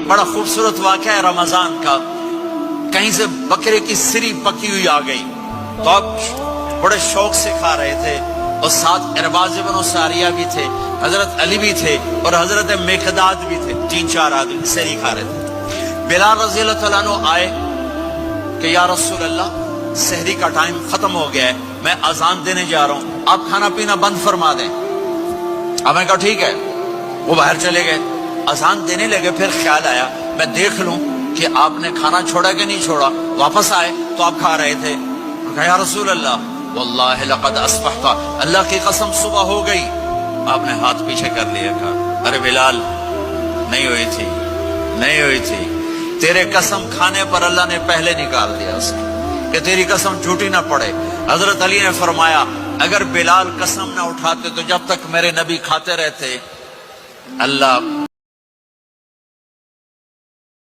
بڑا خوبصورت واقعہ ہے رمضان کا، کہیں سے بکرے کی سری پکی ہوئی آ گئی تو آپ بڑے شوق سے کھا رہے تھے، اور ساتھ ارباز بن ساریہ بھی تھے، حضرت علی بھی تھے اور حضرت مقداد بھی تھے، 3-4 آدمی سری کھا رہے تھے۔ بلال رضی اللہ تعالیٰ عنہ آئے کہ یا رسول اللہ سحری کا ٹائم ختم ہو گیا ہے، میں اذان دینے جا رہا ہوں، آپ کھانا پینا بند فرما دیں۔ اب میں کہا ٹھیک ہے، وہ باہر چلے گئے، اذان دینے لگے، پھر خیال آیا میں دیکھ لوں کہ آپ نے کھانا چھوڑا کہ نہیں چھوڑا۔ واپس آئے تو آپ کھا رہے تھے، کہا یا رسول اللہ واللہ لقد اصبحت، اللہ کی قسم صبح ہو گئی۔ آپ نے ہاتھ پیچھے کر لیا، کہا ارے بلال نہیں ہوئی تھی، نہیں ہوئی تھی، تیرے قسم کھانے پر اللہ نے پہلے نکال دیا اس کی کہ تیری قسم جھوٹی نہ پڑے۔ حضرت علی نے فرمایا اگر بلال قسم نہ اٹھاتے تو جب تک میرے نبی کھاتے رہتے اللہ